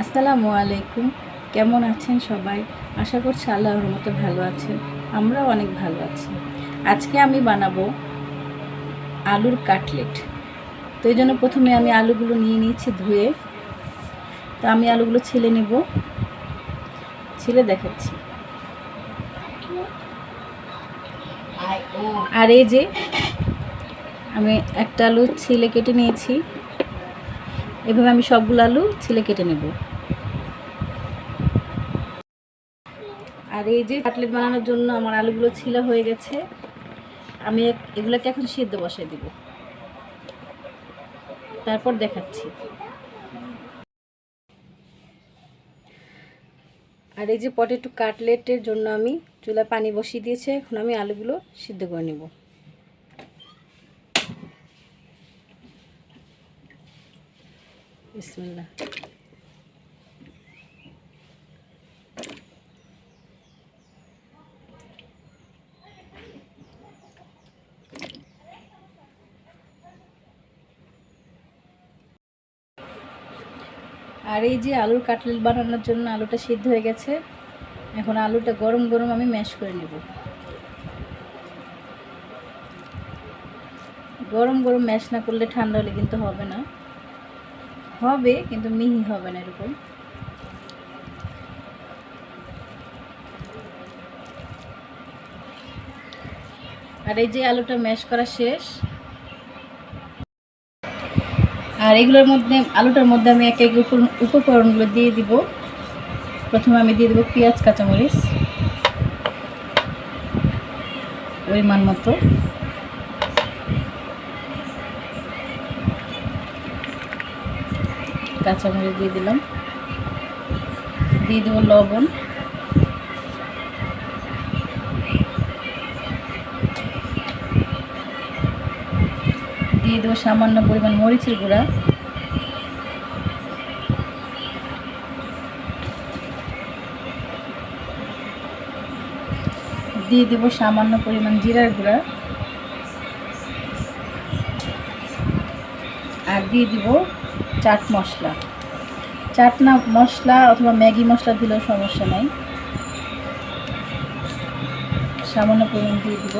আসসালামু আলাইকুম। কেমন আছেন সবাই? আশা করছি আল্লাহর রহমতে ভালো আছেন। আমরাও অনেক ভালো আছি। আজকে আমি বানাবো আলুর কাটলেট। তো এই জন্য প্রথমে আমি আলুগুলো নিয়ে নিয়েছি ধুয়ে। তো আমি আলুগুলো ছিলে নেব, ছিলে দেখাচ্ছি। আর এই যে আমি একটা আলু ছিলে কেটে নিয়েছি। এভাবে আমি সবগুলো আলু ছিলে কেটে নেব। আর এই যে কাটলেট বানানোর জন্য আমার আলুগুলো ছিলা হয়ে গেছে। আমি এগুলোকে এখন সিদ্ধ বসাই দিব, তারপর দেখাচ্ছি। আর এই যে পটেটো কাটলেটের জন্য আমি চুলায় পানি বসিয়ে দিয়েছি। এখন আমি আলুগুলো সিদ্ধ করে নেব। বিসমিল্লাহ। আর এই যে আলুর কাটলেট বানানোর জন্য আলুটা সিদ্ধ হয়ে গেছে। এখন আলুটা গরম গরম আমি ম্যাশ করে নেব। গরম গরম ম্যাশ না করলে ঠান্ডা হলে কিন্তু হবে না, হবে কিন্তু মিহি হবে না এরকম। আর এই যে আলুটা ম্যাশ করা শেষ। আর এগুলোর মধ্যে আলুটার মধ্যে আমি এক এক উপকরণগুলো দিয়ে দিব। প্রথমে আমি দিয়ে দেবো পেঁয়াজ কাঁচামরিচ পরিমাণ মতো, কাঁচামরিচ দিয়ে দিলাম, দিয়ে দেবো লবণ, দিয়ে দেবো সামান্য পরিমাণ মরিচের গুঁড়া, দিয়ে দেবো সামান্য পরিমাণ জিরার গুঁড়া, আর দিয়ে দিব চাট মশলা। চাট মশলা অথবা ম্যাগি মশলা দিলেও সমস্যা নাই, সামান্য পরিমাণ দিয়ে দিব।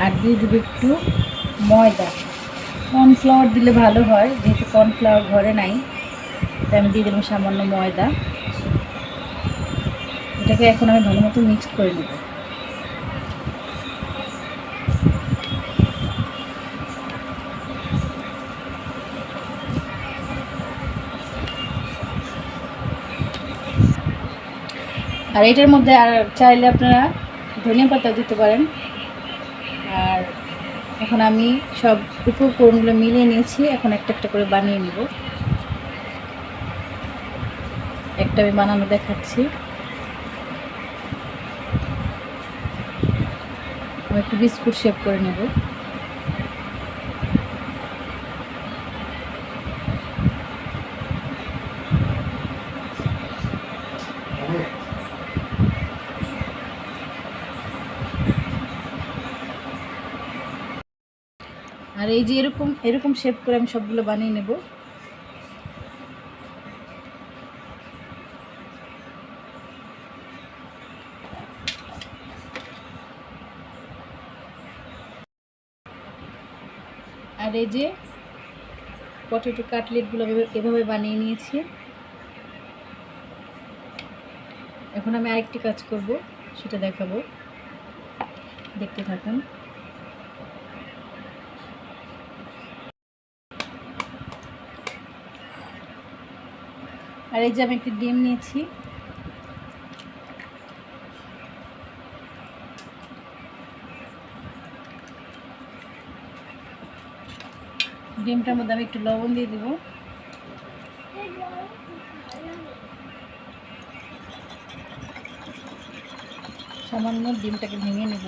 আর দিয়ে দেবো একটু ময়দা। কর্নফ্লাওয়ার দিলে ভালো হয়, যেহেতু কর্নফ্লাওয়ার ঘরে নাই তাই আমি দিয়ে দেবো সামান্য ময়দা। এটাকে এখন আমি ভালো মতো মিক্সড করে নেব। আর এটার মধ্যে আর চাইলে আপনারা ধনিয়া পাতা দিতে পারেন। আর এখন আমি সব উপকরণগুলো মিলিয়ে নিয়েছি। এখন একটা একটা করে বানিয়ে নেব। একটা আমি বানানো দেখাচ্ছি। আমি একটু বিস্কুট শেপ করে নেব। আর এই যে এরকম এরকম শেপ করে আমি সবগুলো বানিয়ে নেব। আর এই যে পটেটো কাটলেটগুলো এভাবে বানিয়ে নিয়েছি। এখন আমি আরেকটি কাজ করব, সেটা দেখাবো, দেখতে থাকুন। আর এই যে আমি একটি ডিম নিয়েছি। ডিমটার মধ্যে আমি একটু লবণ দিয়ে দিব, সামান্য ডিমটাকে ভেঙে নেব।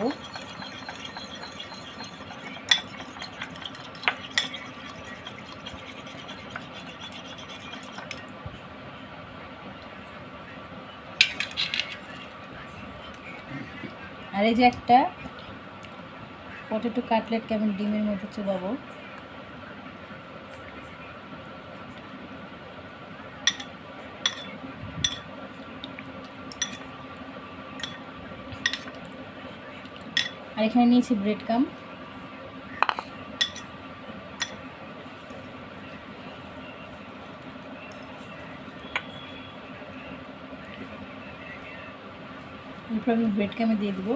আর এই যে একটা পটেটো কাটলেটকে আমি ডিমের মধ্যে চুবাবো। আর এখানে নিয়েছি ব্রেড ক্রাম। এরপর আমি ব্রেড ক্রামে দিয়ে দেবো।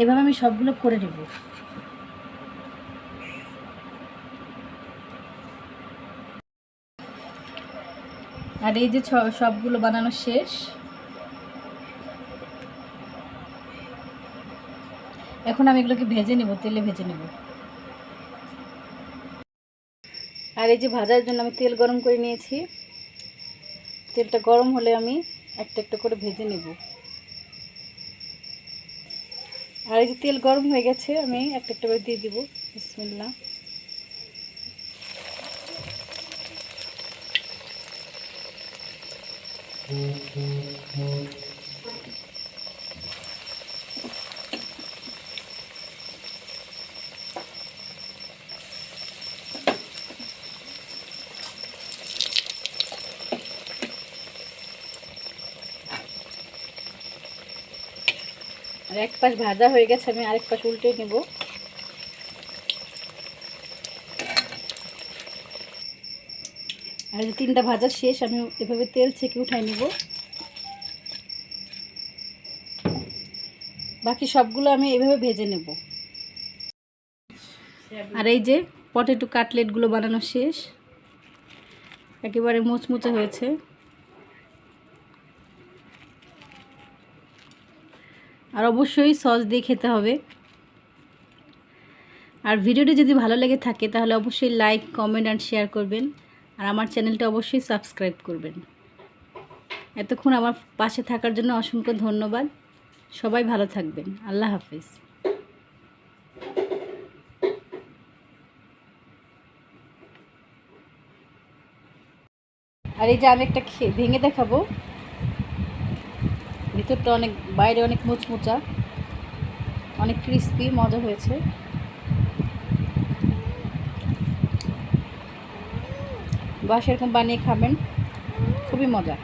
এভাবে আমি সবগুলো করে নেব। আর এই যে সবগুলো বানানো শেষ। এখন আমি এগুলোকে ভেজে নেব, তেলে ভেজে নেব। আর এই যে ভাজার জন্য আমি তেল গরম করে নিয়েছি। তেলটা গরম হলে আমি একটা একটা করে ভেজে নেব। আর এই যে তেল গরম হয়ে গেছে, আমি একটা একটা করে দিয়ে দিব। বিসমিল্লাহ। আর এক পাশ ভাজা হয়ে গেছে, আমি আরেক পাশ উল্টে নেব। আর এই তিনটা ভাজা শেষ, আমি এভাবে তেল ছেঁকে উঠাই নেব। বাকি সবগুলো আমি এভাবে ভেজে নেব। আর এই যে পটেটো কাটলেটগুলো বানানো শেষ, একেবারে মুচমুচে হয়েছে। আর অবশ্যই সস দিয়ে খেতে হবে। আর ভিডিওটি যদি ভালো লেগে থাকে তাহলে অবশ্যই লাইক, কমেন্ট অ্যান্ড শেয়ার করবেন। আর আমার চ্যানেলটা অবশ্যই সাবস্ক্রাইব করবেন। এতক্ষণ আমার পাশে থাকার জন্য অসংখ্য ধন্যবাদ। সবাই ভালো থাকবেন। আল্লাহ হাফেজ। আর এই যে আমি একটা ভেঙে দেখাবো। ভিতরটা অনেক, বাইরে অনেক মুচমুচা, অনেক ক্রিস্পি, মজা হয়েছে। বাসায় এরকম বানিয়ে খাবেন, খুবই মজা।